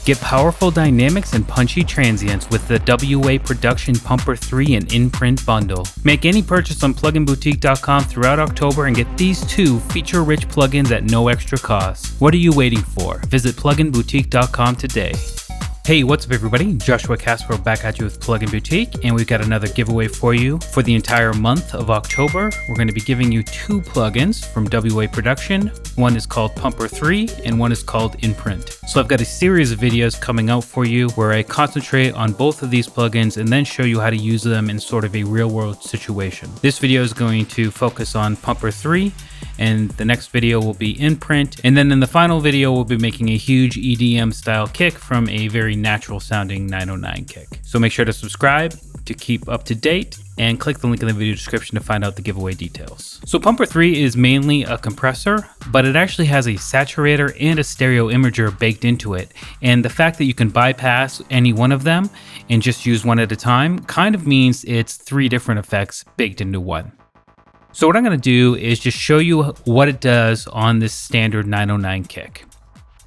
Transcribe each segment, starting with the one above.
Get powerful dynamics and punchy transients with the W.A Production Pumper 3 and Imprint Bundle. Make any purchase on pluginboutique.com throughout October and get these two feature-rich plugins at no extra cost. What are you waiting for? Visit pluginboutique.com today. Hey, what's up everybody? Joshua Casper back at you with Plugin Boutique, and we've got another giveaway for you. For the entire month of October, we're going to be giving you two plugins from W.A Production. One is called Pumper 3 and one is called Imprint. So I've got a series of videos coming out for you where I concentrate on both of these plugins and then show you how to use them in sort of a real world situation. This video is going to focus on Pumper 3, and the next video will be Imprint, and then in the final video we'll be making a huge EDM style kick from a very natural sounding 909 kick. So make sure to subscribe to keep up to date and click the link in the video description to find out the giveaway details. So Pumper 3 is mainly a compressor, but it actually has a saturator and a stereo imager baked into it. And the fact that you can bypass any one of them and just use one at a time kind of means it's three different effects baked into one. So what I'm going to do is just show you what it does on this standard 909 kick.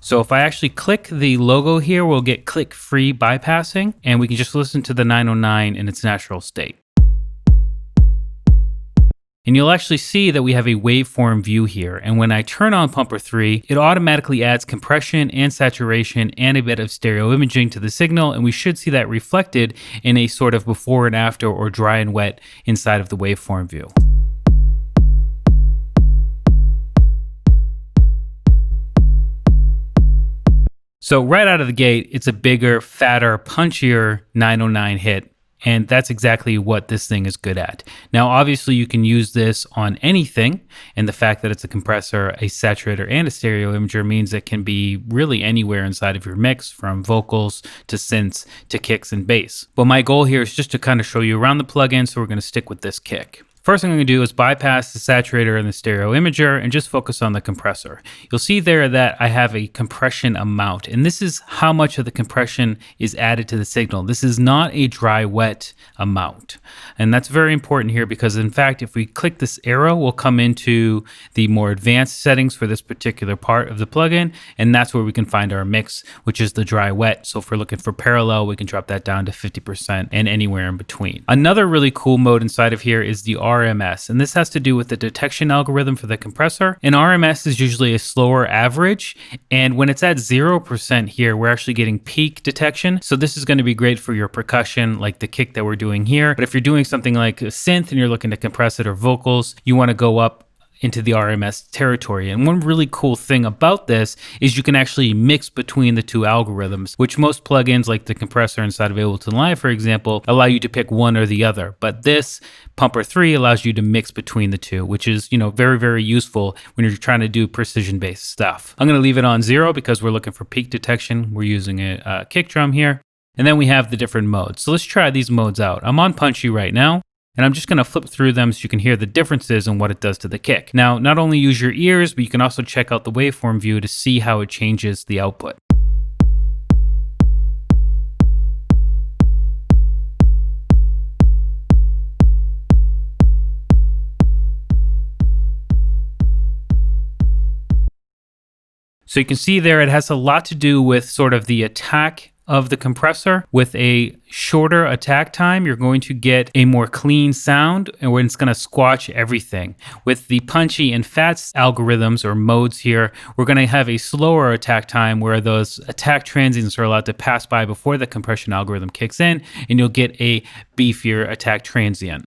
So if I actually click the logo here, we'll get click free bypassing, and we can just listen to the 909 in its natural state. And you'll actually see that we have a waveform view here. And when I turn on Pumper 3, it automatically adds compression and saturation and a bit of stereo imaging to the signal. And we should see that reflected in a sort of before and after or dry and wet inside of the waveform view. So right out of the gate, it's a bigger, fatter, punchier 909 hit, and that's exactly what this thing is good at. Now, obviously, you can use this on anything, and the fact that it's a compressor, a saturator, and a stereo imager means it can be really anywhere inside of your mix, from vocals to synths to kicks and bass. But my goal here is just to kind of show you around the plugin, so we're going to stick with this kick. First thing I'm going to do is bypass the saturator and the stereo imager and just focus on the compressor. You'll see there that I have a compression amount, and this is how much of the compression is added to the signal. This is not a dry wet amount. And that's very important here because in fact, if we click this arrow, we'll come into the more advanced settings for this particular part of the plugin, and that's where we can find our mix, which is the dry wet. So if we're looking for parallel, we can drop that down to 50% and anywhere in between. Another really cool mode inside of here is the RMS, and this has to do with the detection algorithm for the compressor. And RMS is usually a slower average, and when it's at 0% here, we're actually getting peak detection. So this is going to be great for your percussion, like the kick that we're doing here. But if you're doing something like a synth and you're looking to compress it, or vocals, you want to go up into the RMS territory. And one really cool thing about this is you can actually mix between the two algorithms, which most plugins like the compressor inside of Ableton Live, for example, allow you to pick one or the other. But this Pumper 3 allows you to mix between the two, which is, very, very useful when you're trying to do precision-based stuff. I'm going to leave it on 0 because we're looking for peak detection. We're using a kick drum here. And then we have the different modes. So let's try these modes out. I'm on punchy right now, and I'm just going to flip through them so you can hear the differences and what it does to the kick. Now, not only use your ears, but you can also check out the waveform view to see how it changes the output. So you can see there it has a lot to do with sort of the attack of the compressor. With a shorter attack time, you're going to get a more clean sound, and it's going to squash everything. With the punchy and fats algorithms or modes here, we're going to have a slower attack time where those attack transients are allowed to pass by before the compression algorithm kicks in, and you'll get a beefier attack transient.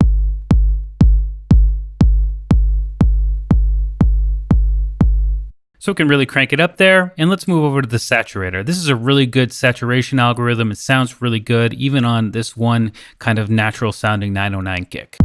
So we can really crank it up there, and let's move over to the saturator. This is a really good saturation algorithm. It sounds really good, even on this one kind of natural sounding 909 kick.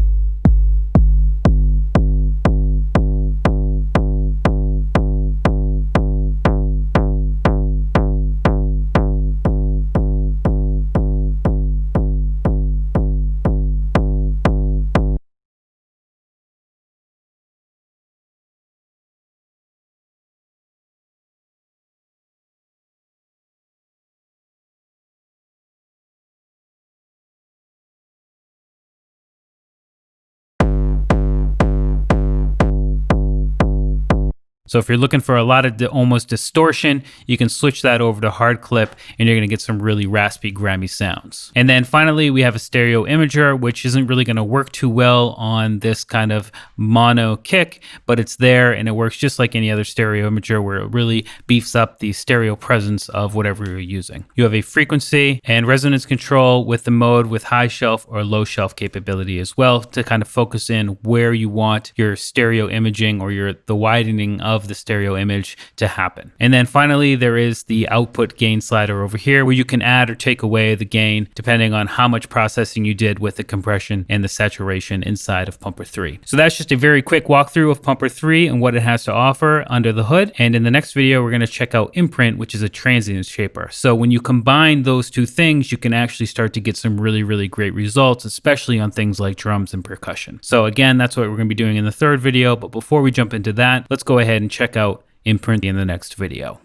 So if you're looking for a lot of almost distortion, you can switch that over to hard clip and you're going to get some really raspy, grimy sounds. And then finally, we have a stereo imager, which isn't really going to work too well on this kind of mono kick, but it's there and it works just like any other stereo imager where it really beefs up the stereo presence of whatever you're using. You have a frequency and resonance control with the mode with high shelf or low shelf capability as well to kind of focus in where you want your stereo imaging or the widening of the stereo image to happen. And then finally, there is the output gain slider over here where you can add or take away the gain depending on how much processing you did with the compression and the saturation inside of Pumper 3. So that's just a very quick walkthrough of Pumper 3 and what it has to offer under the hood. And in the next video, we're going to check out Imprint, which is a transients shaper. So when you combine those two things, you can actually start to get some really, really great results, especially on things like drums and percussion. So again, that's what we're going to be doing in the third video. But before we jump into that, let's go ahead and check out Imprint in the next video.